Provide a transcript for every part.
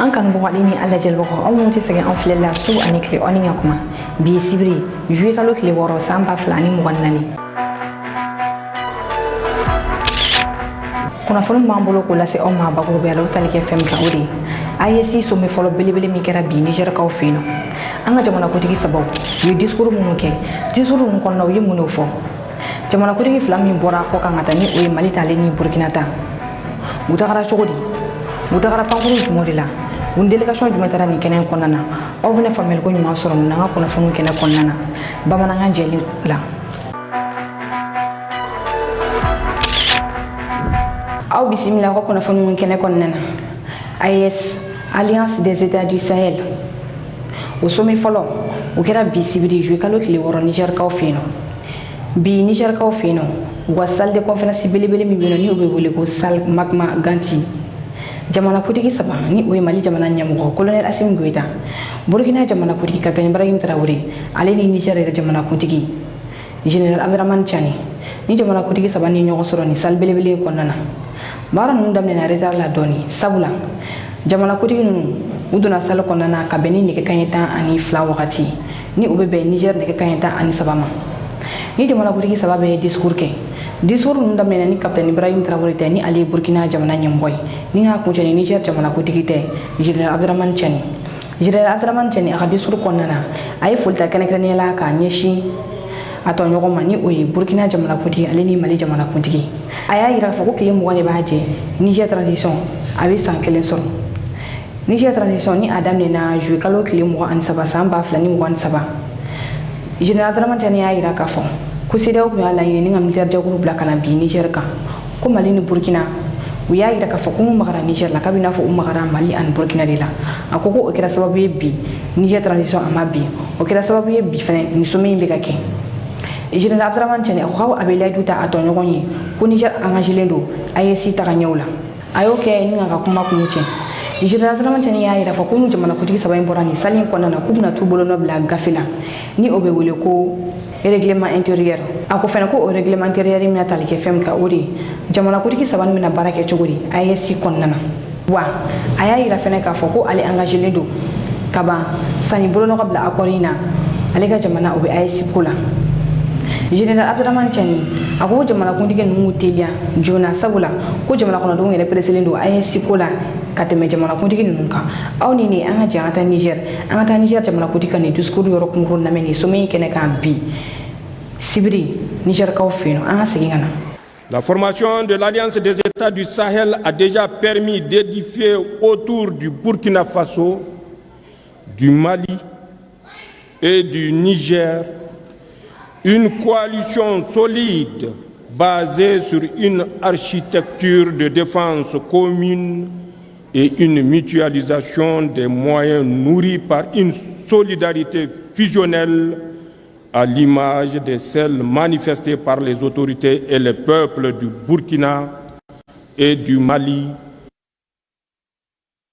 An kan bɔgɔ ni ala jɛl bɔgɔ aw mun ti sɛgɛn an filɛ la su ani kile ɔni ɲa kuma bi sibiri juillet kalo kile wɔɔrɔ san 2024 kunnafoni b'an bolo ko lase aw ma bakurubaya la o tali kɛ fɛn kan o de AES sommet fɔlɔ belebele min kɛra bi Nigerkaw fɛ yen an ka jamana kotigi sabaw u ye discours minnu kɛ discours ninnu kɔnɔna u ye mun fɔ jamana kotigi fila min bɔra kɔ kan ka taa ni o ye Mali tale ni Burkina ta u tagara cogo di u tagara pankuru jumɛn de la une délégation jumɛn taara nin kɛnɛ kɔnɔna na aw bɛna faamuyali ko ɲuman sɔrɔ nin an ka kunnafoniw kɛnɛ kɔnɔna na bamanankan jɛlen la aw bisimila ko kunnafoniw kɛnɛ kɔnɔna na AES Alliance des États du Sahel o sommet fɔlɔ o kɛra bi sibiri juillet kalo tile wɔɔrɔ Nigerkaw fɛ yen bi Nigerkaw fɛ yen u ka salle de conférence belebele min bɛ yen ni o bɛ wele ko salle Magma Ganti jamana kotigi saba ni o ye Mali jamana ɲɛmɔgɔ colonel Assimi Goïta Burkina jamana kotigi Kapiteni Ibrahim Traoré ale ni Niger yɛrɛ jamana kuntigi général Abdraman Tchani ni jamana kotigi saba ni ɲɔgɔn sɔrɔ ni salle belebele kɔnɔna na baara ninnu daminɛna retard la dɔɔni sabula jamana kotigi ninnu u donna salle kɔnɔna na ka bɛn ni nɛgɛ kanɲɛ 12 wagati ni o bɛ bɛn Niger nɛgɛ kanɲɛ 13 ma ni jamana kotigi saba bɛ discours kɛ discours ninnu daminɛna ni Kapiteni Ibrahim Traoré tɛ ni ale ye Burkina jamana ɲɛmɔgɔ ye ni ka kuncɛ ni Niger jamana kotigi tɛ général Abdraman Tchani général Abdraman Tchani a ka discours kɔnɔna na a ye folita kɛrɛnkɛrɛnnenya la k'a ɲɛsin a tɔɲɔgɔn ma ni o ye Burkina jamana kuntigi ale ni Mali jamana kuntigi a y'a yira k'a fɔ ko tile 20 de b'a jɛ Niger transition a bɛ san 1 sɔrɔ Niger transition ni a daminɛna juillet kalo tile 23 san 2023 général Abdraman Tchani y'a yira k'a fɔ ko CEDEAO kun y'a laɲini ni ka militaire jɛkulu bila ka na bi Niger kan ko Mali ni Burkina u y'a yira k'a fɔ ko mun magara Niger la k'a bɛ n'a fɔ u magara Mali ani Burkina de la a ko o kɛra sababu ye bi Niger transition a ma bi o kɛra sababu ye bi fɛnɛ ni sommet in bɛ ka kɛ général Abdraman Tchani a ko a bɛ layidu ta a tɔɲɔgɔn ye ko Niger engagelen don AES taga ɲɛw la a y'o kɛ ni ka kuma kun cɛ général Abdraman Tchani y'a yira fɔ ko ni jamana kotigi saba in bɔra nin salle in kɔnɔna na k'u bɛna t'u bolonɔ bila gafe la ni o bɛ wele ko règlement intérieur a ko fɛnɛ ko o règlement intérieur min tali kɛ fɛn min kan o de jamana kotigi saba min bɛna baara kɛ cogo di AES kɔnɔna na wa a y'a yira fɛnɛ k'a fɔ ko ale engagelen don ka ban sani bolonɔ ka bila accord in na ale ka jamana o bɛ AES ko la général Abdraman Tchani a ko jamana kuntigi ninnu teliya joona sabula ko jamana kɔnɔdenw yɛrɛ preselen don AES ko la ka tɛmɛ jamana kuntigi ninnu kan aw ni ne an ka jɛ an ka taa Niger jamana kuntigi ka nin discours yɔrɔ kunkurun lamɛn nin sommet in kɛnɛ kan bi sibiri Nigerkaw fɛ yen an ka segin ka na. La formation de l'Alliance des États du Sahel a déjà permis d'édifier autour du Burkina Faso, du Mali et du Niger une coalition solide basée sur une architecture de défense commune et une mutualisation des moyens nourris par une solidarité fusionnelle à l'image de celle manifestée par les autorités et les peuples du Burkina et du Mali.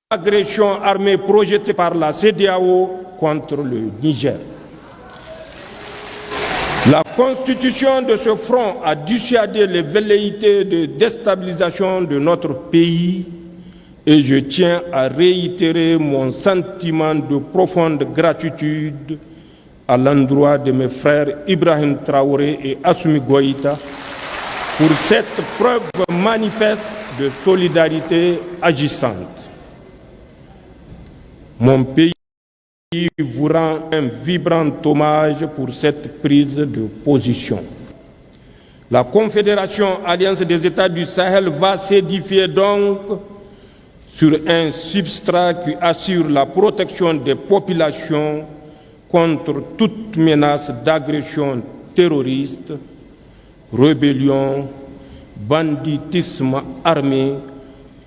L'agression armée projetée par la CEDEAO contre le Niger. La constitution de ce front a dissuadé les velléités de déstabilisation de notre pays et je tiens à réitérer mon sentiment de profonde gratitude à l'endroit de mes frères Ibrahim Traoré et Assimi Goïta pour cette preuve manifeste de solidarité agissante. Mon pays vous rend un vibrant hommage pour cette prise de position. La Confédération Alliance des États du Sahel va s'édifier donc sur un substrat qui assure la protection des populations contre toute menace d'agression terroriste, rébellion, banditisme armé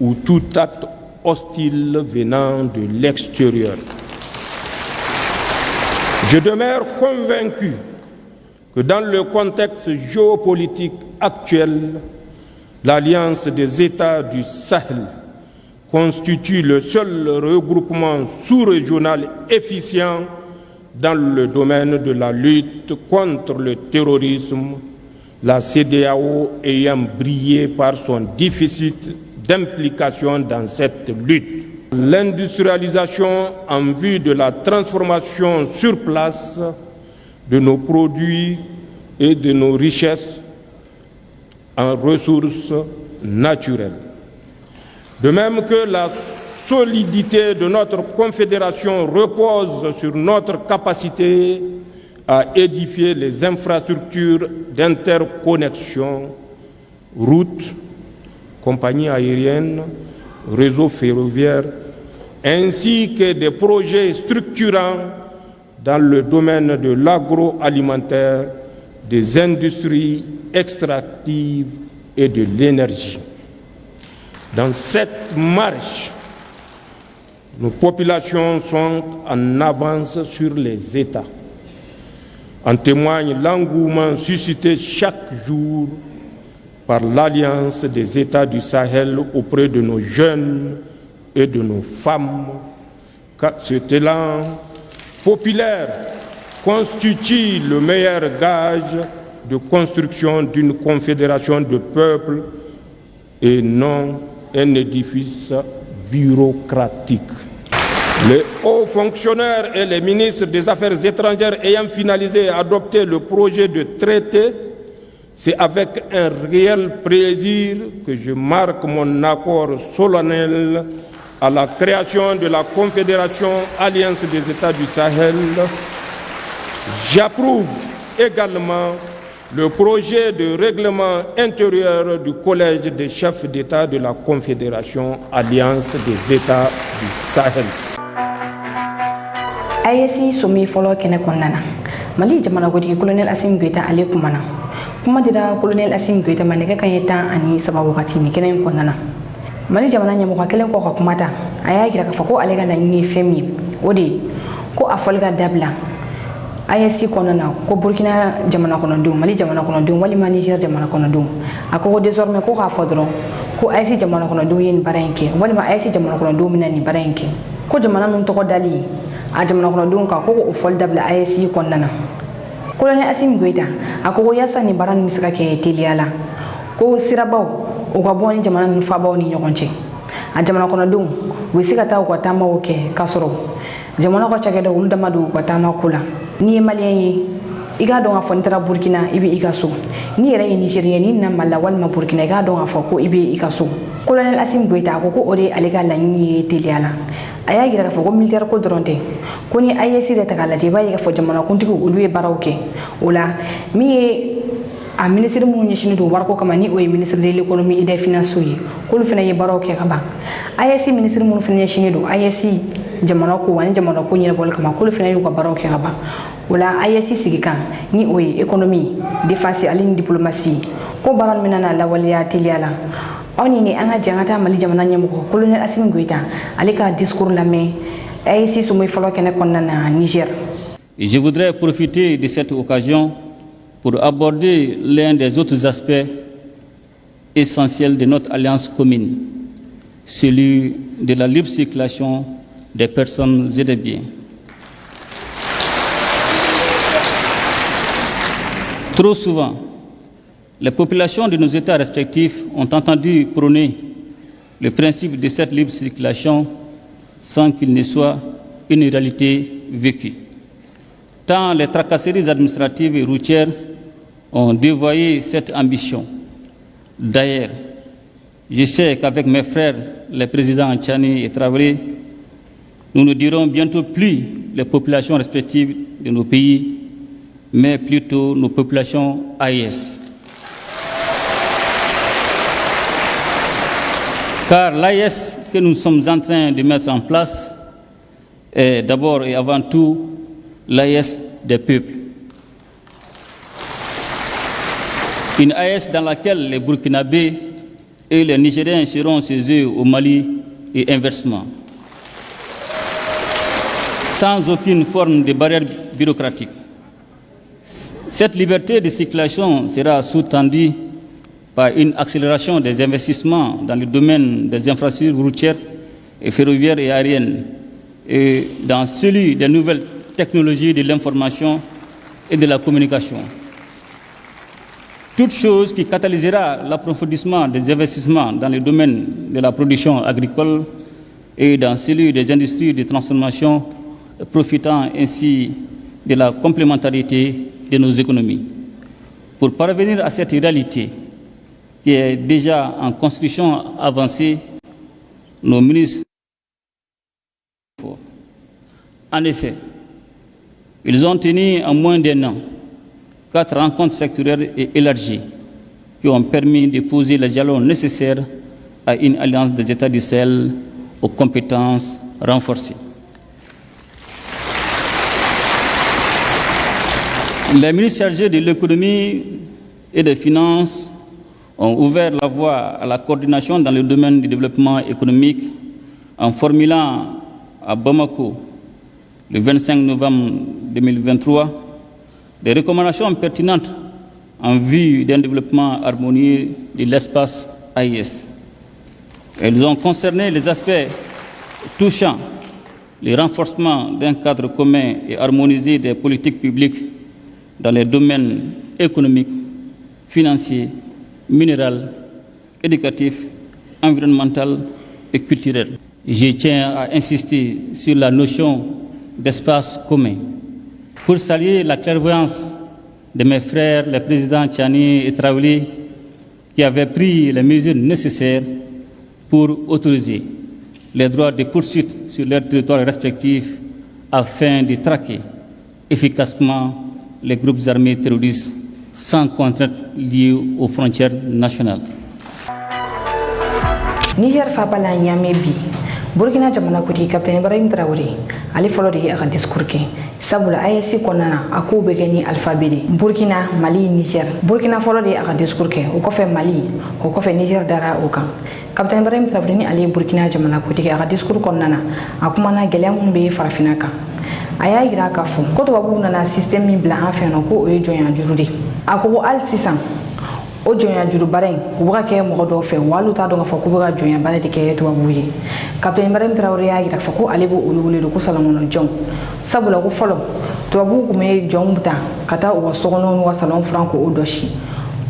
ou tout acte hostile venant de l'extérieur. Je demeure convaincu que dans le contexte géopolitique actuel, l'Alliance des États du Sahel constitue le seul regroupement sous-régional efficient dans le domaine de la lutte contre le terrorisme, la CEDEAO ayant brillé par son déficit d'implication dans cette lutte. L'industrialisation en vue de la transformation sur place de nos produits et de nos richesses en ressources naturelles. De même que la solidité de notre confédération repose sur notre capacité à édifier les infrastructures d'interconnexion, routes, compagnies aériennes, réseaux ferroviaires, ainsi que des projets structurants dans le domaine de l'agroalimentaire, des industries extractives et de l'énergie. Dans cette marche, nos populations sont en avance sur les États. En témoigne l'engouement suscité chaque jour par l'Alliance des États du Sahel auprès de nos jeunes et de nos femmes. Car cet élan populaire constitue le meilleur gage de construction d'une confédération de peuples et non un édifice bureaucratique. Les hauts fonctionnaires et les ministres des Affaires étrangères ayant finalisé et adopté le projet de traité, c'est avec un réel plaisir que je marque mon accord solennel à la création de la Confédération Alliance des États du Sahel. J'approuve également le projet de règlement intérieur du Collège des chefs d'État de la Confédération Alliance des États du Sahel. AEC somi folo kene konnana mali jamana godi colonel Assimi Goïta ale kumana kuma dira colonel Assimi Goïta maneke kanyeta ani sababu wakati ni kene konnana mali jamana nyamu kwa kelen ko kumata aya kira ka fako ale gala ni femi odi ko afolga dabla AEC konnana ko Burkina jamana kono dum mali jamana kono dum wali Niger jamana kono dum akoko désormais ko ka fodron ko AEC jamana kono dum yen baranke wali ma AEC jamana kono dum nani baranke ko jamana num to ko dali a jamana kono dum ka ko o fol dabla AEC konnana colonel Assimi Goïta akoko yasa ni baran misaka ke teliala ko sirabaw o ka boni jamana min fabaw ni nyokonche a jamana kono dum we sikata ko tama oke kasoro jamana ko chage do ulda madu ko tama kula ni malien yi iga don afo ntara Burkina ibi ikaso ni yere Nigérien ni na mala wal ma Burkina iga don afo ko ibi ikaso colonel Assimi Goïta akoko ore alega la ni teliala aya gira ka fogo militaire ko dronte koni AEC de takala je bayi ka fo jamana kuntigo uluye barawke ola mi a ministre mu nyeshini do warko kama ni o ministre de l'économie et des finances yi ko fina ye barawke ka ba AEC ministre mu fina nyeshini do AEC jamana ko wani jamana ko nyina bol kama ko fina yo ka barawke ka ba ola AEC sigika ni o économie défense alin diplomatie ko baran minana la waliya tiliala oni ni anga jangata mali jamana nyamuko colonel Assimi Goïta alika discours la mais AEC sumoy folo kene konnana Niger. Je voudrais profiter de cette occasion pour aborder l'un des autres aspects essentiels de notre alliance commune, celui de la libre circulation des personnes et des biens. Trop souvent, les populations de nos États respectifs ont entendu prôner le principe de cette libre circulation sans qu'il ne soit une réalité vécue. Tant les tracasseries administratives et routières ont dévoyé cette ambition. D'ailleurs, je sais qu'avec mes frères, les présidents Tchani et Traoré, nous ne dirons bientôt plus les populations respectives de nos pays, mais plutôt nos populations AES. Car l'AES que nous sommes en train de mettre en place est d'abord et avant tout l'AES des peuples. Une AES dans laquelle les Burkinabés et les Nigériens seront chez eux au Mali et inversement, sans aucune forme de barrière bureaucratique. Cette liberté de circulation sera sous-tendue par une accélération des investissements dans le domaine des infrastructures routières et ferroviaires et aériennes et dans celui des nouvelles technologies de l'information et de la communication. toute chose qui catalysera l'approfondissement des investissements dans le domaine de la production agricole et dans celui des industries de transformation, profitant ainsi de la complémentarité de nos économies. Pour parvenir à cette réalité qui est déjà en construction avancée, nos ministres. En effet, ils ont tenu en moins d'un an 4 rencontres sectorielles et élargies qui ont permis de poser les jalons nécessaires à une alliance des États du Sahel aux compétences renforcées. Les ministres chargés de l'économie et des finances ont ouvert la voie à la coordination dans le domaine du développement économique en formulant à Bamako, le 25 novembre 2023, des recommandations pertinentes en vue d'un développement harmonieux de l'espace AIS. Elles ont concerné les aspects touchant le renforcement d'un cadre commun et harmonisé des politiques publiques dans les domaines économiques, financiers, minéral, éducatif, environnemental et culturel. Je tiens à insister sur la notion d'espace commun. Pour saluer la clairvoyance de mes frères, les présidents Tchani et Traoré, qui avaient pris les mesures nécessaires pour autoriser les droits de poursuite sur leurs territoires respectifs afin de traquer efficacement les groupes armés terroristes sans contrainte liée aux frontières nationales. Niger fa bala nyame bi Burkina jamana kuti Captain Ibrahim Traoré ali folo de aka discours ke sabula AEC konana ako be gani alphabet Burkina Mali Niger Burkina folo de aka discours ke o ko fe Mali o ko fe Niger dara o kan Captain Ibrahim Traoré ni ali Burkina jamana kuti ke aka discours konana akuma na gelem be farafina kan aya gira ka fu ko to babu na système mi bla en fait no ko e joyan jurudi ako al sisan o jonya juru bareng ubuka ke mo do fe walu ta do nga fa ko buka jonya bale de ke to babuye Captain Ibrahim Traoré ya gira fa ko alebo ulugule ko salamono jom sabula ko folo to babu ko me jom buta kata o sogono no salon franco o doshi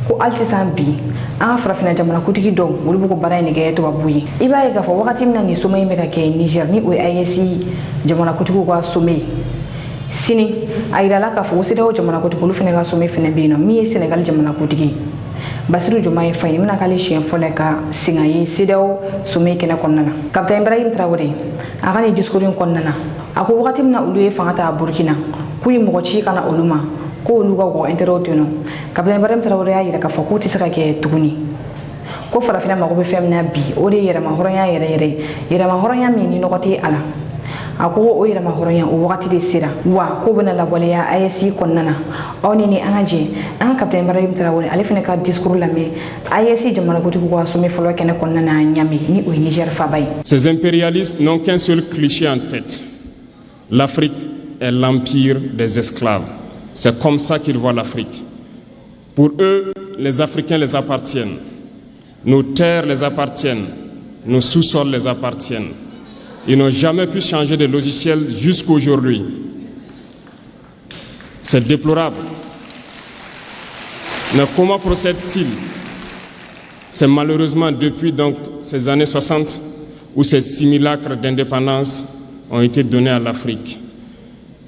ko altisan bi an farafina jamana kutigi do ulu ko bareng ne ke to babuye ibaye ga fa wakati mina ni somay me ka ke Niger ni o AEC jamana kutigi ko somay sini ayira la ka fo sida o jamana kutigi lu fene ga somay fene bi no mi Senegal jamana kutigi Basiru Diomaye Faye mina kali chien fole ka singayi sidao somay kena konnana Captain Ibrahim Traoré agani discours konnana ako wakati mina uluye fangata Burkina kuyi mogochi kana oluma ko oluga ko interoteno Captain Ibrahim Traoré ayira ka fako tisaka ke tuguni ko farafina mago be femna bi ode yera ma horonya yera ma horonya mi ni nokoti ala ako o yera ma horonya o wakati de sira wa ko bana la waleya AEC konnana oni ni anje an Captain Ibrahim Traoré ali fene ka discours la me AEC jamana ko ko so me folo kene konnana nyami ni o Niger fa bay. Ces impérialistes n'ont qu'un seul cliché en tête. L'Afrique est l'empire des esclaves. C'est comme ça qu'ils voient l'Afrique. Pour eux, les Africains les appartiennent. Nos terres les appartiennent. Nos sous-sols les appartiennent. Ils n'ont jamais pu changer de logiciel jusqu'à aujourd'hui. C'est déplorable. Mais comment procèdent-ils? C'est malheureusement depuis donc ces années 60 où ces simulacres d'indépendance ont été donnés à l'Afrique.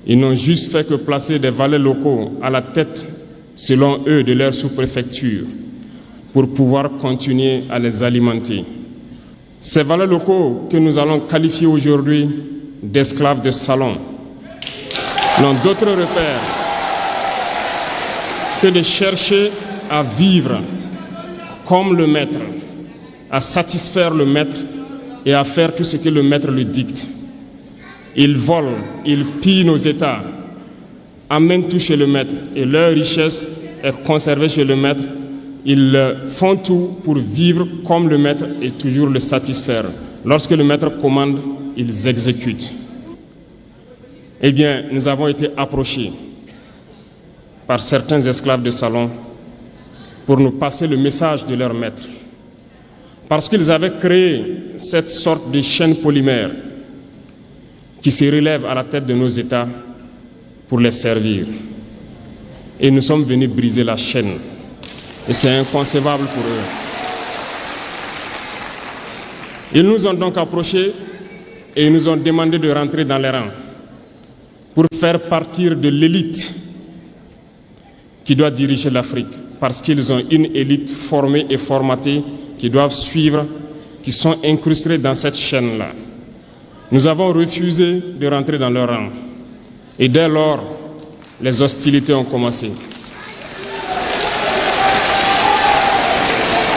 Ils n'ont juste fait que placer des valets locaux à la tête, selon eux, de leur sous-préfecture pour pouvoir continuer à les alimenter. Ces valets locaux que nous allons qualifier aujourd'hui d'esclaves de salon n'ont d'autre repère que de chercher à vivre comme le maître, à satisfaire le maître et à faire tout ce que le maître lui dicte. Ils volent, ils pillent nos États, amènent tout chez le maître et leur richesse est conservée chez le maître. Ils font tout pour vivre comme le maître et toujours le satisfaire. Lorsque le maître commande, ils exécutent. Eh bien, nous avons été approchés par certains esclaves de salon pour nous passer le message de leur maître. Parce qu'ils avaient créé cette sorte de chaîne polymère qui se relève à la tête de nos États pour les servir. Et nous sommes venus briser la chaîne Et c'est inconcevable pour eux. Ils nous ont donc approchés et ils nous ont demandé de rentrer dans les rangs pour faire partir de l'élite qui doit diriger l'Afrique, parce qu'ils ont une élite formée et formatée qui doivent suivre, qui sont incrustés dans cette chaîne-là. Nous avons refusé de rentrer dans leur rang. Et dès lors, les hostilités ont commencé.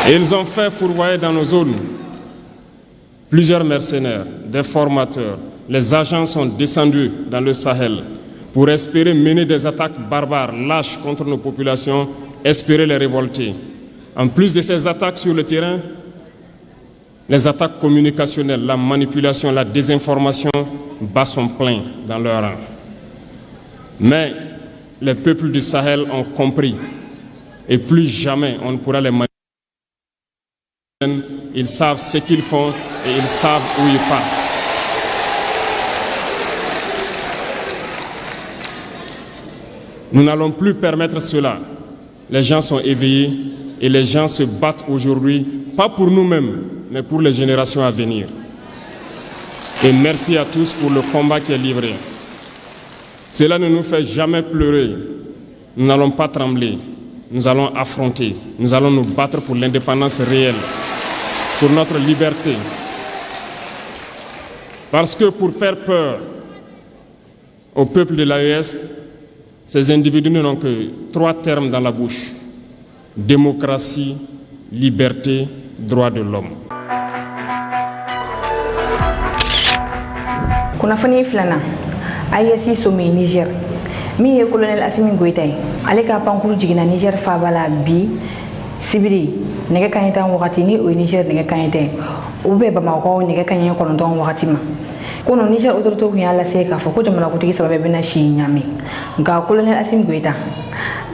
Et ils ont fait fourvoyer dans nos zones plusieurs mercenaires, des formateurs. Les agents sont descendus dans le Sahel pour espérer mener des attaques barbares, lâches contre nos populations, espérer les révolter. En plus de ces attaques sur le terrain, les attaques communicationnelles, la manipulation, la désinformation battent son plein dans leur rang. Mais les peuples du Sahel ont compris et plus jamais on ne pourra les manipuler. Ils savent ce qu'ils font et ils savent où ils partent. Nous n'allons plus permettre cela. Les gens sont éveillés et les gens se battent aujourd'hui, pas pour nous-mêmes, mais pour les générations à venir. Et merci à tous pour le combat qui est livré. Cela ne nous fait jamais pleurer. Nous n'allons pas trembler. Nous allons affronter. Nous allons nous battre pour l'indépendance réelle, pour notre liberté. Parce que pour faire peur au peuple de l'AES, ces individus n'ont que 3 termes dans la bouche: démocratie, liberté, droit de l'homme. Kunafoni filana ayesi somi Niger mi ye colonel Assimi Goïta ale ka pankuru jigina Niger fabala bi sibiri nege kanyita wakati ni o Niger nege kanyita ube Bamako nege kanyita kononton wakati ma kono Niger autorité ku yalla se ka fo ko jamana ko tigi sababe bena shi nyami nga colonel Assimi Goïta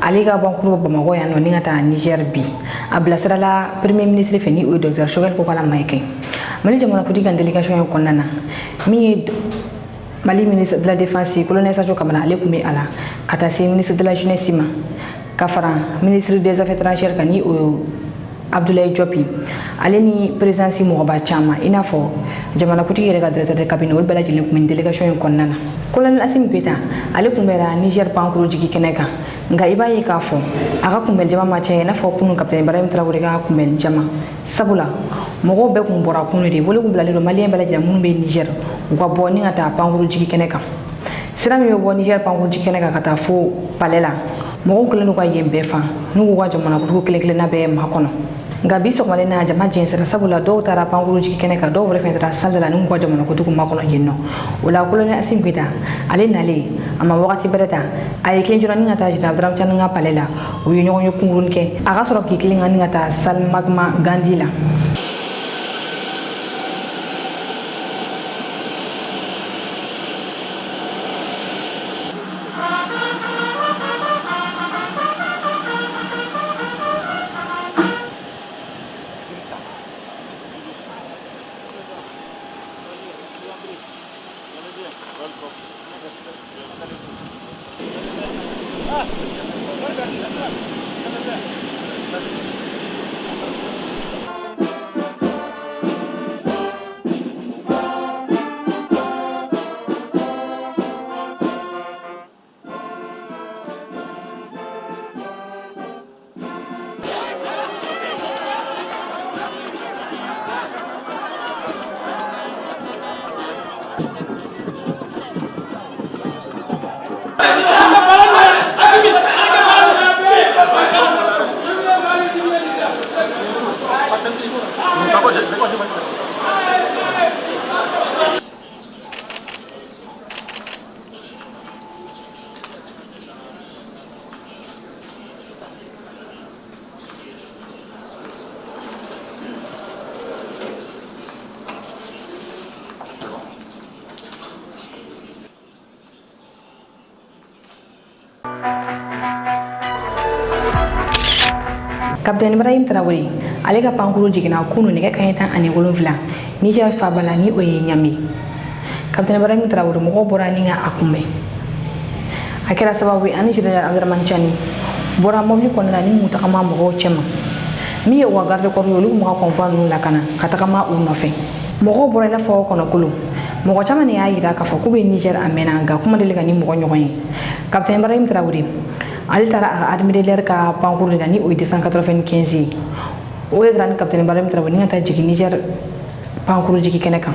ale ka pankuru Bamako ya no ngata Niger bi abla sirala premier ministre feni o Dr Choguel ko kala maike mali jamana ko tigi délégation yo konana mi Mali ministre de la Défense, colonel Sadio Kamara, Alekume Ala, Katasi, ministre de la Jeunesse, Kafara, ministre des Affaires étrangères, Kani ou Abdoulaye Diopi, Aleni, présidence Mouaba Chama, Inafo, Jamana Kouti, directeur de cabinet, ou Bela une délégation Konana. Colonel Assimi Goïta, Alekumera, Niger Pankuru Jiki Keneka, Ngaiba Yekafo, Arakumel Jama Maché, Nafo Kunu, Captain Ibrahim Traorega Kumel Jama, Sabula, Moro Bekum Bora Kunuri, Volumbla, Malien Bela Mumbe Niger. Waboni ata Pankuru Jiki Keneka. Sira mi wo Niger Pankuru Jiki Keneka kata fo palela. Mo ko lenu ko yembe fa. Nu ko jamana ko kele na be ma kono. Nga biso ko na jama jensera sabula do tara Pankuru Jiki Keneka do wore fendra saldala nu ko jamana ko ma kono yenno. Wala ko lenu Assimi Goïta ale nale ama wakati bereta ay klen jona ngata jina dram tan nga palela. O yo nyo kungurun ke aga soro ki klen ngata sal magma gandila. Captain Ibrahim Traoré, ale ka pankuru jigina kunu nege kanyita ani wolonvila Niger fabala ni oye nyami. Captain Ibrahim Traoré mo bora ni nga akume. Akela sababu ani General Abdurrahman Chani bora mobili kɔnɔna ni mutagama mɔgɔw cɛma min ye wa garde corps olu mɔgɔ convoi ninnu lakana ka tagama u nɔfɛ mɔgɔw bɔra i n'a fɔ kɔnɔkolo mɔgɔ caman de y'a yira k'a fɔ k'u bɛ Niger a mɛnna nka kuma deli ka ni mɔgɔ ɲɔgɔn ye capitaine Ibrahim Traoré ale taara a armée de l'air ka parcours de la ni o ye 295 ye o de taara ni capitaine Ibrahim Traoré ni ka taa jigin Niger parcours jigi kɛnɛ kan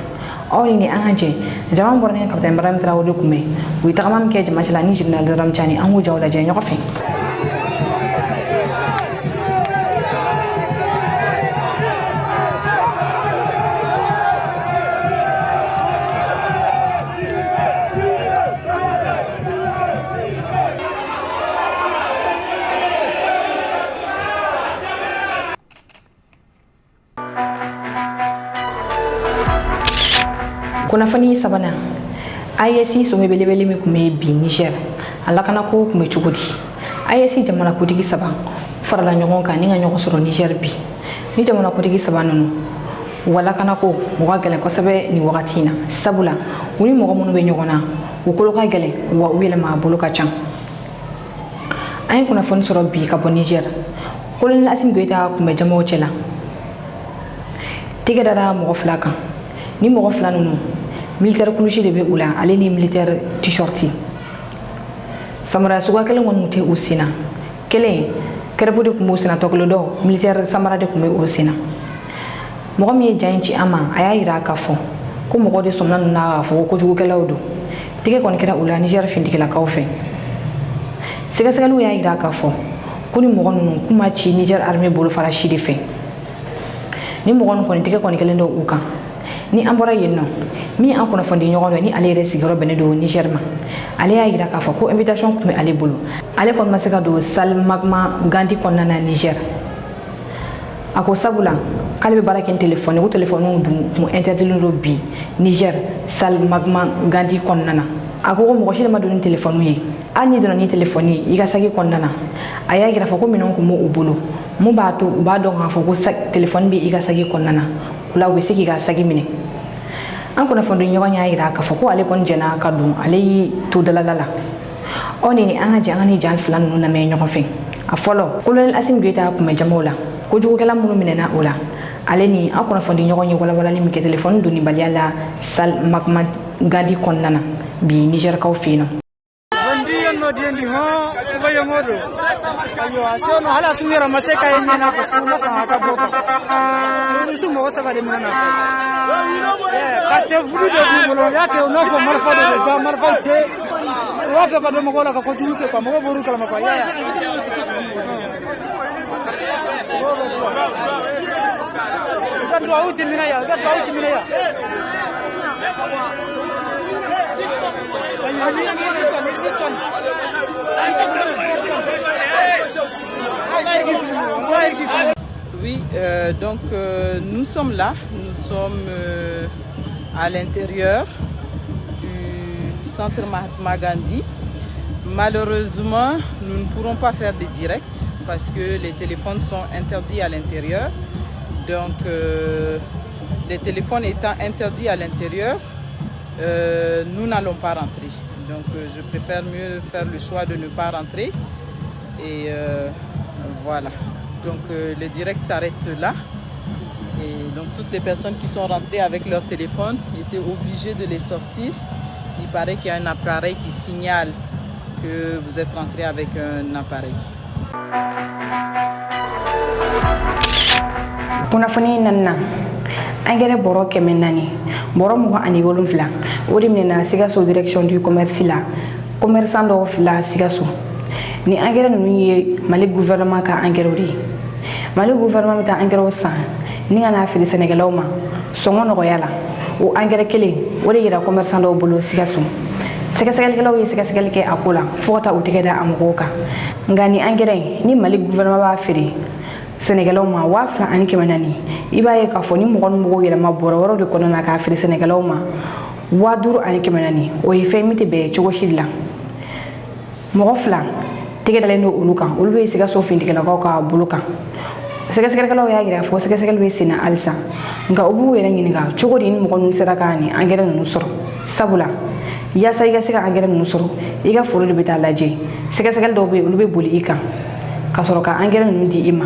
aw ni an ka jɛ jama bɔra ni capitaine Ibrahim Traoré kunbɛn u ye tagama min kɛ jama cɛla ni général Daram Tchani an k'o jaw lajɛ ɲɔgɔn fɛ. Kunnafoni sabanan IEC somme belebele min kun bɛ bi Niger a lakanako kun bɛ cogo di IEC jamanakuntigi saba farala ɲɔgɔn kan ni ka ɲɔgɔn sɔrɔ Niger bi ni jamanakuntigi saba ninnu wa lakanako u ka gɛlɛn kosɛbɛ ni wagati in na sabula u ni mɔgɔ minnu bɛ ɲɔgɔn na u kolo ka gɛlɛn wa u yɛlɛma a bolo ka ca an ye kunnafoni sɔrɔ bi ka bɔ Niger colonel Assimi Goïta kun bɛ jamaw cɛla tigɛ dara mɔgɔ fila kan ni mɔgɔ fila ninnu militaire kulusi de bɛ u la ale ni militaire t-shirti samara suguya kelen kɔni tɛ u sen na kelen kɛrɛbu de tun b'u sen na tɔ kelen dɔ militaire samara de tun bɛ u sen na mɔgɔ min ye ja in ci an ma a y'a yira k'a fɔ ko mɔgɔ de sɔmina ninnu na k'a fɔ ko kojugukɛlaw don tigɛ kɔni kɛra u la Niger fintigilakaw fɛ sɛgɛsɛgɛliw y'a yira k'a fɔ ko ni mɔgɔ ninnu k'u ma ci Niger armée bolofara si de fɛ ni mɔgɔ ninnu kɔni tigɛ kɔni kelen dɔ u kan ni an bɔra yen nɔ min an kunnafoni ɲɔgɔn dɔ ni ale yɛrɛ sigiyɔrɔ bɛnnen don Niger ma ale y'a yira k'a fɔ ko invitation tun bɛ ale bolo ale kɔni ma se ka don salle magma Gandhi kɔnɔna na Niger a ko sabula k'ale bɛ baara kɛ ni téléphone ko téléphone dun tun interdilen don bi Niger salle magma Gandhi kɔnɔna na a ko mɔgɔ si de ma don ni téléphone ye hali ni donna ni téléphone ye i ka sagi kɔnɔna na a y'a yira fɔ ko minɛnw tun b'u bolo mun b'a to u b'a dɔn k'a fɔ ko téléphone bɛ i ka sagi kɔnɔna na o la u bɛ se k'i ka sagi minɛ an kunnafoni ɲɔgɔn y'a yira k'a fɔ ko ale kɔni jɛna ka don ale y'i to dalala la aw ni an ka jɛ an ka ni jan fila ninnu lamɛn ɲɔgɔn fɛ a fɔlɔ colonel Assimi Goïta kun bɛ jamaw la kojugukɛla minnu minɛna o la ale ni an kunnafoni ɲɔgɔn ye walawalali min kɛ téléphone donnibaliya la salle magma Gandhi kɔnɔna na bi Nigerkaw fɛ yen nɔ. Ayo, asono hala sumira maseka yenyana kusuma sanga boka. Nusu mo saba de mina. Kate vulu de ngolo yake unako marfa de ja marfa te. Wafe ba de ngola ka kojuke kwa mo boru kala makwa ya. Gatu auti mina ya, gatu auti mina ya. Oui, donc nous sommes là, nous sommes à l'intérieur du centre Mahatma Gandhi. Malheureusement, nous ne pourrons pas faire de direct parce que les téléphones sont interdits à l'intérieur. Donc, les téléphones étant interdits à l'intérieur, nous n'allons pas rentrer. Donc, je préfère mieux faire le choix de ne pas rentrer. Et voilà. Donc, le direct s'arrête là. Et donc, toutes les personnes qui sont rentrées avec leur téléphone étaient obligées de les sortir. Il paraît qu'il y a un appareil qui signale que vous êtes rentré avec un appareil. Kunnafoni nanna angere boro kɛmɛ naani boro 27 o de minɛna Sikaso direction du commerce la commerçant dɔw fila Sikaso ni angere ninnu ye Mali gouvernement ka angere de Mali gouvernement bɛ taa angere san ni ka n'a feere sɛnɛkɛlaw ma sɔngɔ nɔgɔya la o angere kelen o de yira commerçant dɔw bolo Sikaso sɛgɛsɛgɛlikɛlaw ye sɛgɛsɛgɛli kɛ a ko la fo ka taa u tɛgɛ da a mɔgɔw kan nka ni angere ni Mali gouvernement b'a feere sɛnɛkɛlaw ma 2400 i b'a ye k'a fɔ ni mɔgɔ ni mɔgɔ yɛlɛma bɔrɔ wɛrɛw de kɔnɔ na k'a feere sɛnɛkɛlaw ma 5400 o ye fɛn min tɛ bɛn cogo si la mɔgɔ fila tɛgɛ dalen don olu kan olu bɛ Sikaso fintigilakaw ka bolo kan sɛgɛsɛgɛlikɛlaw y'a yira fɔ sɛgɛsɛgɛli bɛ sen na halisa nka u b'u yɛrɛ ɲininka cogo di ni mɔgɔ ninnu sera ka nin angɛrɛ ninnu sɔrɔ sabula yaasa i ka se ka angɛrɛ ninnu sɔrɔ i ka foro de bɛ taa lajɛ sɛgɛsɛgɛli dɔw bɛ yen olu bɛ boli i kan ka sɔrɔ ka engrais ninnu di i ma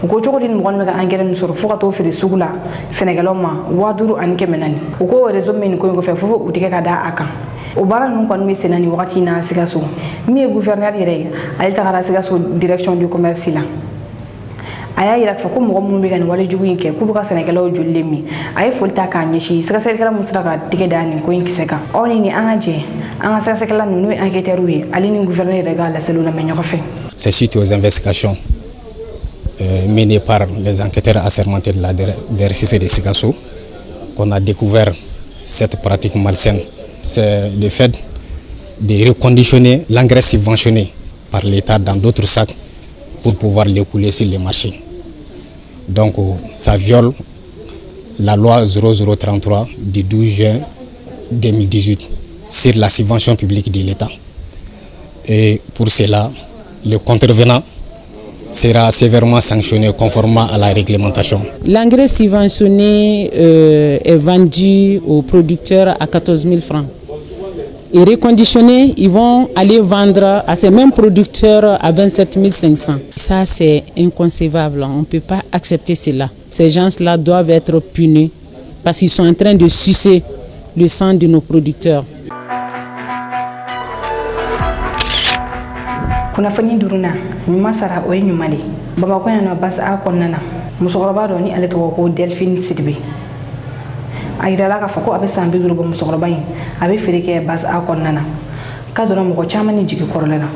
u ko cogo di mɔgɔ min bɛ ka engrais ninnu sɔrɔ fo ka t'o feere sugu la sɛnɛkɛlaw ma 5000 u ko réseau min nin ko in kɔfɛ fo u tigɛ ka da a kan o baara ninnu kɔni bɛ sen na nin wagati in na Sikaso min ye gouverneur yɛrɛ ye ale tagara Sikaso direction du commerce la a y'a yira k'a fɔ ko mɔgɔ minnu bɛ ka nin wale jugu in kɛ k'u bɛ ka sɛnɛkɛlaw jolilen min a ye foli ta k'a ɲɛsin sɛgɛsɛgɛlikɛla min sera ka tigɛ da nin ko in kisɛ kan aw ni nin an ka jɛ an ka sɛgɛsɛgɛkɛla ninnu n'o ye enquêteurs ye ale ni gouverneur yɛrɛ ka laseliw lamɛn ɲɔgɔn fɛ. C'est suite aux investigations menées par les enquêteurs assermentés de la DRCC de Sikaso qu'on a découvert cette pratique malsaine. C'est le fait de reconditionner l'engrais subventionné par l'État dans d'autres sacs pour pouvoir l'écouler sur les marchés. Donc ça viole la loi 0033 du 12 juin 2018 sur la subvention publique de l'État. Et pour cela, le contrevenant sera sévèrement sanctionné conformément à la réglementation. L'engrais subventionné est vendu aux producteurs à 14 000 francs. Et reconditionnés, ils vont aller vendre à ces mêmes producteurs à 27 500. Ça, c'est inconcevable. On ne peut pas accepter cela. Ces gens-là doivent être punis parce qu'ils sont en train de sucer le sang de nos producteurs. Kunnafoni duruna ɲuman sara o ye ɲuman de Bamakɔ yan nɔ basi a kɔnɔna na musokɔrɔba dɔ ni ale tɔgɔ ko Delphine Sidibe a yirala k'a fɔ ko a bɛ san 50 bɔ musokɔrɔba in a bɛ feere kɛ basi a kɔnɔna na k'a donna mɔgɔ caman ni jigi kɔrɔlen na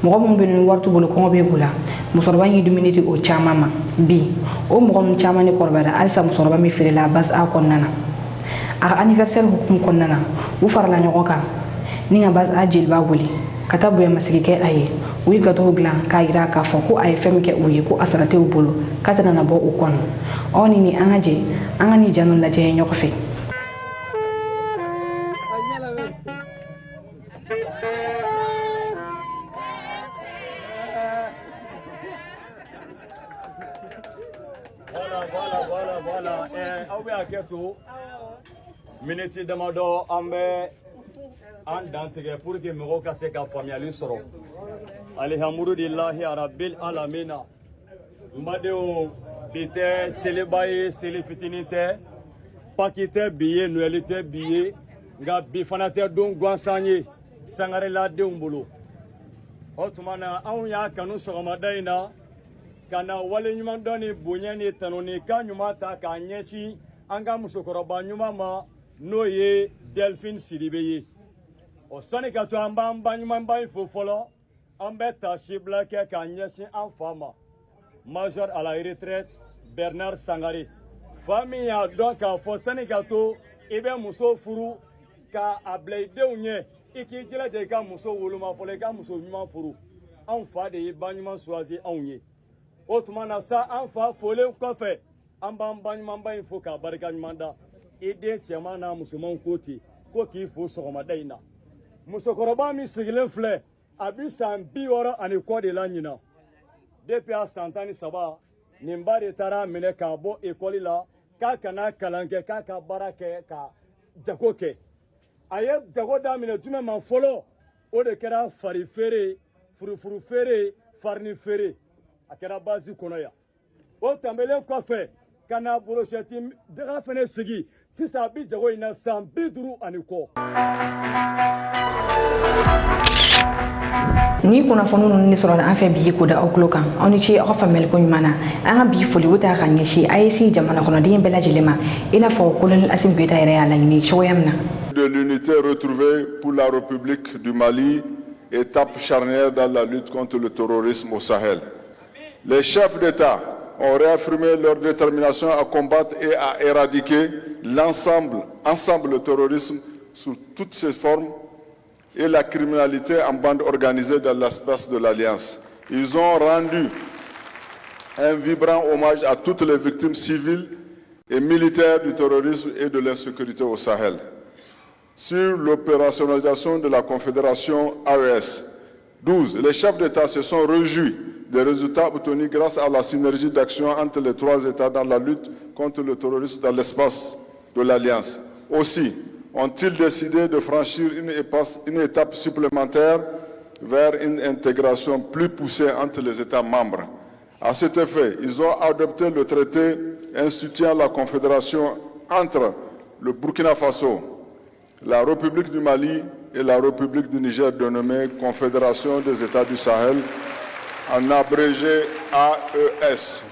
mɔgɔ minnu bɛ ni wari t'u bolo kɔngɔ bɛ b'u la musokɔrɔba in ye dumuni di o caman ma bi o mɔgɔ ninnu caman ni kɔrɔbayara halisa musokɔrɔba min feerela basi a kɔnɔna na a ka anniversaire hukumu kɔnɔna na u farala ɲɔgɔn kan ni ka basi a jeliba wele ka taa bonyamasegin kɛ a ye u ye gâteau dilan k'a yira k'a fɔ ko a ye fɛn min kɛ u ye ko a sara tɛ u bolo k'a tɛna na bɔ u kɔnɔ aw ni nin an ka jɛ an ka nin ja ninnu lajɛ ɲɔgɔn fɛ. Voilà. Aw bɛ hakɛ to miniti damadɔ an bɛ an dantigɛ pour que mɔgɔw ka se ka faamuyali sɔrɔ. Alhamdulilahi arabil alamina. N badenw bi tɛ seliba ye seli fitinin tɛ paki tɛ bi ye noɛli tɛ bi ye nka bi fana tɛ don gansan ye sangarela denw bolo. O tuma na anw y'a kanu sɔgɔmada in na ka na wale ɲuman dɔn ni bonya ni tanu ni ka ɲuman ta k'a ɲɛsin an ka musokɔrɔba ɲuman ma n'o ye Delphine Sidibe ye. O sani ka to an b'an ba ɲumanba in fo fɔlɔ an bɛ ta sibila kɛ k'a ɲɛsin an fa ma major à la retraite Bernard Sangare fa min y'a dɔn k'a fɔ sani ka to i bɛ muso furu ka a bila i denw ɲɛ i k'i jilaja i ka muso woloma fɔlɔ i ka muso ɲuman furu anw fa de ye ba ɲuman choisi anw ye o tuma na sa an fa folen kɔfɛ an b'an ba ɲumanba in fo k'a barika ɲuman da i den cɛman n'a musoman ko ten ko k'i fo sɔgɔmada in na musokɔrɔba min sigilen filɛ a bi san 60 ani kɔ de la ɲina depuis a san 13 nin ba de taara minɛ k'a bɔ ekɔli la k'a kana kalan kɛ k'a ka baara kɛ ka jago kɛ a ye jago daminɛ jumɛn ma fɔlɔ o de kɛra fari feere furufuru feere farini feere a kɛra basi kɔnɔ yan o tɛmɛlen kɔfɛ ka na borosɛti daga fɛnɛ sigi sisan a bi jago in na san 50 ani kɔ. Ni kunnafoni ninnu ni sɔrɔla an fɛ bi ko da aw tulo kan aw ni ce aw ka faamuyali ko ɲuman na an ka bi foli o ta ka ɲɛsin AEC jamana kɔnɔden bɛɛ lajɛlen ma i n'a fɔ colonel Assimi Goïta yɛrɛ y'a laɲini cogoya min na. De l'unité retrouvée pour la République du Mali, étape charnière dans la lutte contre le terrorisme au Sahel. Les chefs d'État ont réaffirmé leur détermination à combattre et à éradiquer ensemble le terrorisme sous toutes ses formes et la criminalité en bande organisée dans l'espace de l'Alliance. Ils ont rendu un vibrant hommage à toutes les victimes civiles et militaires du terrorisme et de l'insécurité au Sahel. Sur l'opérationnalisation de la Confédération AES, 12, les chefs d'État se sont réjouis des résultats obtenus grâce à la synergie d'action entre les 3 États dans la lutte contre le terrorisme dans l'espace de l'Alliance. Aussi, ont-ils décidé de franchir une étape supplémentaire vers une intégration plus poussée entre les États membres. À cet effet, ils ont adopté le traité instituant la confédération entre le Burkina Faso, la République du Mali et la République du Niger, dénommée Confédération des États du Sahel, en abrégé AES.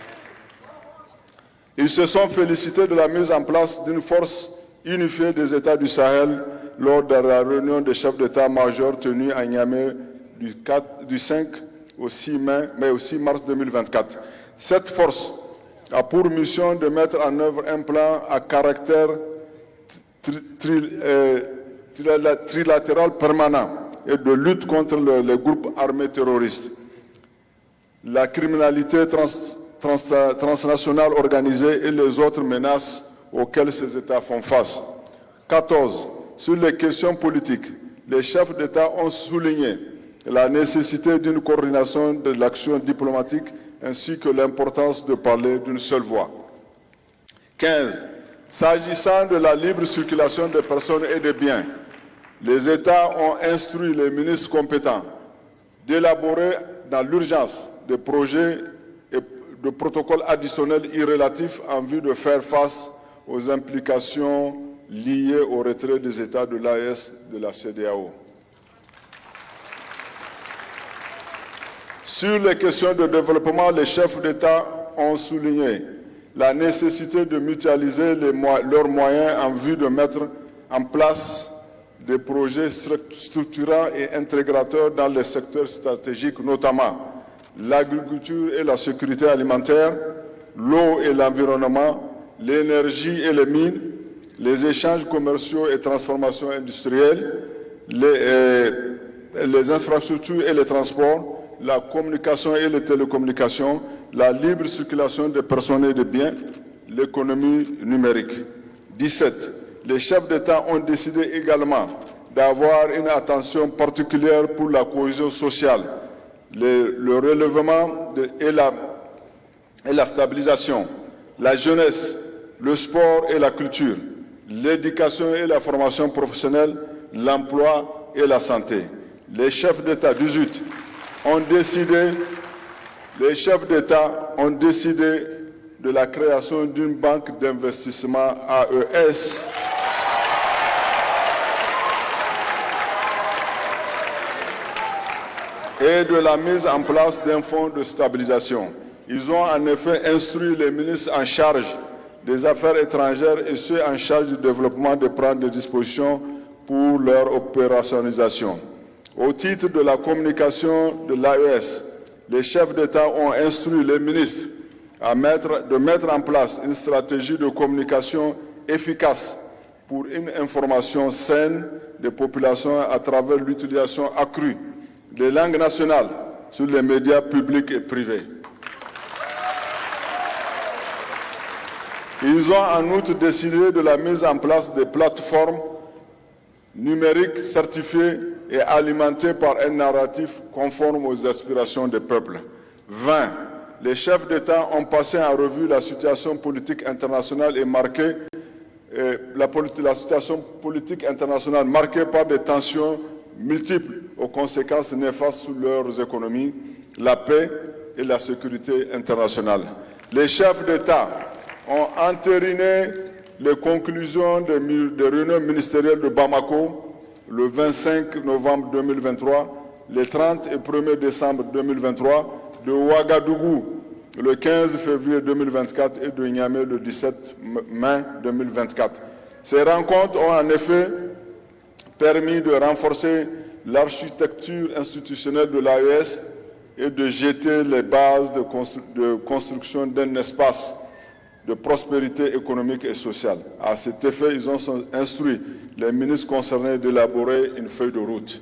Ils se sont félicités de la mise en place d'une force unifiée des États du Sahel lors de la réunion des chefs d'État-major tenue à Niamey du 5 au 6 mars 2024. Cette force a pour mission de mettre en œuvre un plan à caractère trilatéral permanent et de lutte contre les groupes armés terroristes, la criminalité transnationale organisée et les autres menaces auxquelles ces États font face. 14. Sur les questions politiques, les chefs d'État ont souligné la nécessité d'une coordination de l'action diplomatique ainsi que l'importance de parler d'une seule voix. 15. S'agissant de la libre circulation des personnes et des biens, les États ont instruit les ministres compétents d'élaborer dans l'urgence des projets et de protocoles additionnels irrélatifs en vue de faire face aux implications liées au retrait des États de l'AES de la CEDEAO. Sur les questions de développement, les chefs d'État ont souligné la nécessité de mutualiser leurs moyens en vue de mettre en place des projets structurants et intégrateurs dans les secteurs stratégiques, notamment l'agriculture et la sécurité alimentaire, l'eau et l'environnement, l'énergie et les mines, les échanges commerciaux et transformations industrielles, les infrastructures et les transports, la communication et les télécommunications, la libre circulation des personnes et des biens, l'économie numérique. 17. Les chefs d'État ont décidé également d'avoir une attention particulière pour la cohésion sociale, le relèvement et la stabilisation, la jeunesse, le sport et la culture, l'éducation et la formation professionnelle, l'emploi et la santé. Les chefs d'État 18 ont décidé de la création d'une banque d'investissement AES et de la mise en place d'un fonds de stabilisation. Ils ont en effet instruit les ministres en charge des Affaires étrangères et ceux en charge du développement de prendre des dispositions pour leur opérationnalisation. Au titre de la communication de l'AES, les chefs d'État ont instruit les ministres de mettre en place une stratégie de communication efficace pour une information saine des populations à travers l'utilisation accrue des langues nationales sur les médias publics et privés. Ils ont en outre décidé de la mise en place des plateformes numériques certifiées et alimentées par un narratif conforme aux aspirations des peuples. 20. Les chefs d'État ont passé en revue la situation politique internationale la situation politique internationale marquée par des tensions multiples aux conséquences néfastes sur leurs économies, la paix et la sécurité internationale. Les chefs d'État ont entériné les conclusions des réunions ministérielles de Bamako le 25 novembre 2023, le 30 et 1er décembre 2023, de Ouagadougou le 15 février 2024 et de Niamey le 17 mai 2024. Ces rencontres ont en effet permis de renforcer l'architecture institutionnelle de l'AES et de jeter les bases de construction d'un espace de prospérité économique et sociale. À cet effet, ils ont instruit les ministres concernés d'élaborer une feuille de route.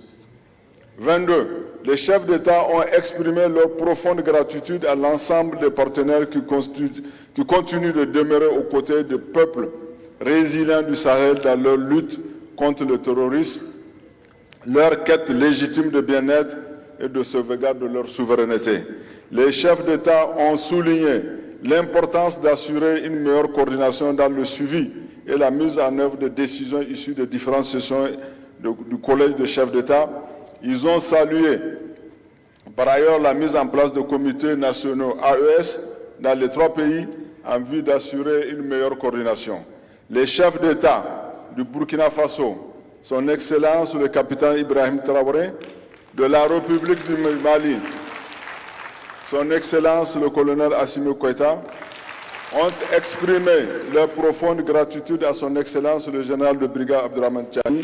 22. Les chefs d'État ont exprimé leur profonde gratitude à l'ensemble des partenaires qui continuent de demeurer aux côtés des peuples résilients du Sahel dans leur lutte contre le terrorisme, leur quête légitime de bien-être et de sauvegarde de leur souveraineté. Les chefs d'État ont souligné l'importance d'assurer une meilleure coordination dans le suivi et la mise en œuvre de décisions issues des différentes sessions du Collège des chefs d'État. Ils ont salué par ailleurs la mise en place de comités nationaux AES dans les 3 pays en vue d'assurer une meilleure coordination. Les chefs d'État du Burkina Faso, son Excellence le capitaine Ibrahim Traoré, de la République du Mali, son Excellence le colonel Assimi Goïta, ont exprimé leur profonde gratitude à son Excellence le général de brigade Abdourahmane Tiani,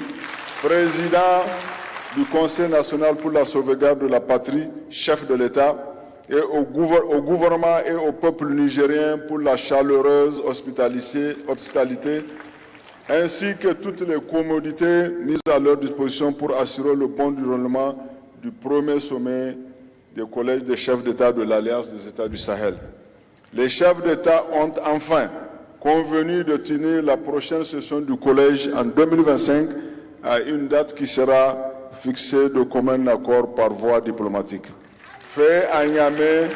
président du Conseil national pour la sauvegarde de la patrie, chef de l'État, et au gouvernement et au peuple nigérien pour la chaleureuse hospitalité, ainsi que toutes les commodités mises à leur disposition pour assurer le bon déroulement du premier sommet des collèges des chefs d'État de l'Alliance des États du Sahel. Les chefs d'État ont enfin convenu de tenir la prochaine session du collège en 2025 à une date qui sera fixée de commun accord par voie diplomatique. Fait à Niamey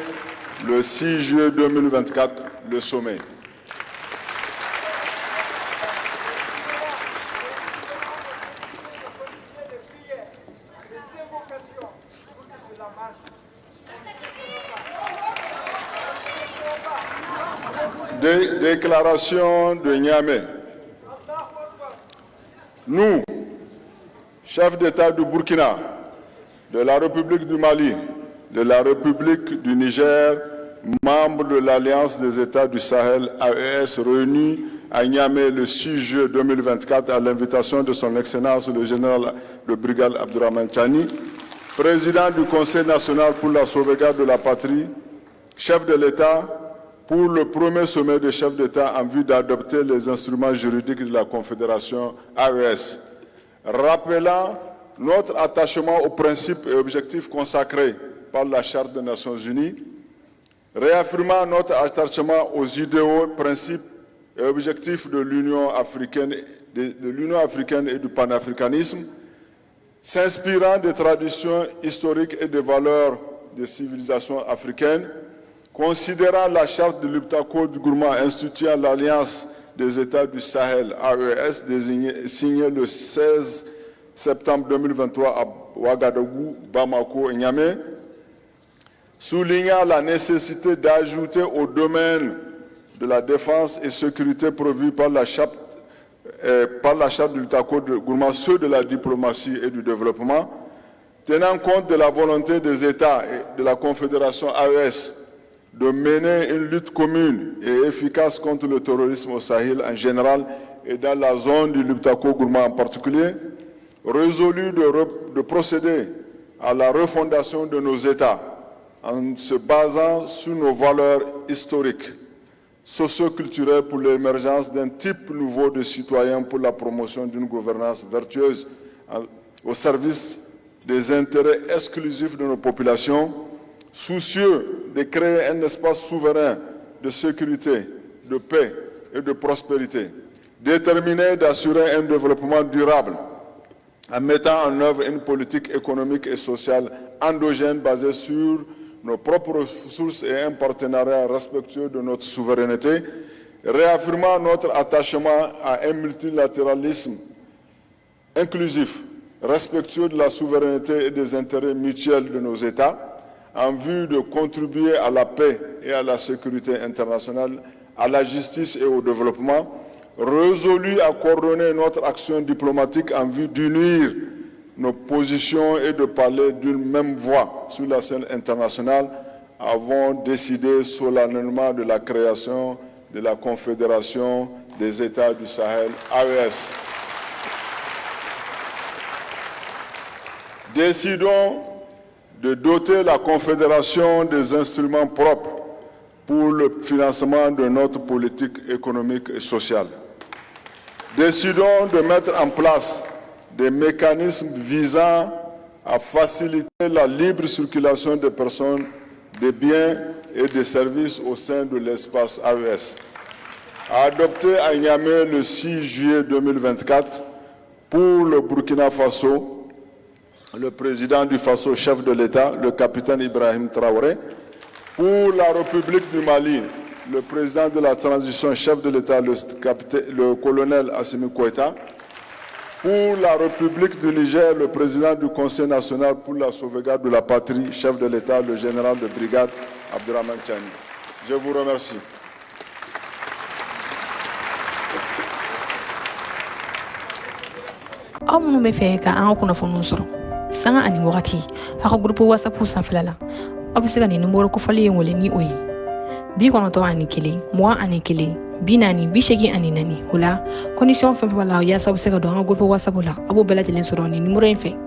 le 6 juillet 2024, le sommet. Déclaration de Niamey. Nous, chefs d'État du Burkina, de la République du Mali, de la République du Niger, membres de l'Alliance des États du Sahel AES réunis à Niamey le 6 juillet 2024 à l'invitation de son Excellence le général de brigade Abdourahmane Tiani, président du Conseil national pour la sauvegarde de la patrie, chef de l'État, pour le premier sommet des chefs d'État en vue d'adopter les instruments juridiques de la Confédération AES, rappelant notre attachement aux principes et objectifs consacrés par la Charte des Nations Unies, réaffirmant notre attachement aux idéaux, principes et objectifs de l'Union africaine et du panafricanisme, s'inspirant des traditions historiques et des valeurs des civilisations africaines, considérant la charte de l'Uptako du Gourma instituant l'Alliance des États du Sahel, AES, signée le 16 septembre 2023 à Ouagadougou, Bamako et Niamey, soulignant la nécessité d'ajouter au domaine de la défense et sécurité prévue par la charte de l'Uptako du Gourma ceux de la diplomatie et du développement, tenant compte de la volonté des États et de la Confédération AES de mener une lutte commune et efficace contre le terrorisme au Sahel en général et dans la zone du Liptako-Gourma en particulier, résolu de procéder à la refondation de nos États en se basant sur nos valeurs historiques, socio-culturelles pour l'émergence d'un type nouveau de citoyens pour la promotion d'une gouvernance vertueuse au service des intérêts exclusifs de nos populations, soucieux de créer un espace souverain de sécurité, de paix et de prospérité, déterminé d'assurer un développement durable en mettant en œuvre une politique économique et sociale endogène basée sur nos propres ressources et un partenariat respectueux de notre souveraineté, réaffirmant notre attachement à un multilatéralisme inclusif, respectueux de la souveraineté et des intérêts mutuels de nos États, en vue de contribuer à la paix et à la sécurité internationale, à la justice et au développement, résolu à coordonner notre action diplomatique en vue d'unir nos positions et de parler d'une même voix sur la scène internationale, avons décidé solennellement de la création de la Confédération des États du Sahel, AES. Décidons de doter la Confédération des instruments propres pour le financement de notre politique économique et sociale. Décidons de mettre en place des mécanismes visant à faciliter la libre circulation des personnes, des biens et des services au sein de l'espace AES. Adopté à Niamey le 6 juillet 2024 pour le Burkina Faso, le président du Faso, chef de l'État, le capitaine Ibrahim Traoré, pour la République du Mali, le président de la transition, chef de l'État, le colonel Assimi Goïta, Pour la République du Niger, le président du Conseil national pour la sauvegarde de la patrie, chef de l'État, le général de brigade Abdourahmane Tiani. Je vous remercie. aw minnu bɛ fɛ ka an ka kunnafoniw sɔrɔ sanga ani wagati aw ka groupe whatsapp sanfɛla la aw bɛ se ka nin numéro kofɔli in wele ni o ye 91 21 41 40 84 o la condition fɛn fɛn b'a la yaasa aw bɛ se ka don an ka groupe whatsapp la aw b'o bɛɛ lajɛlen sɔrɔ nin numéro in fɛ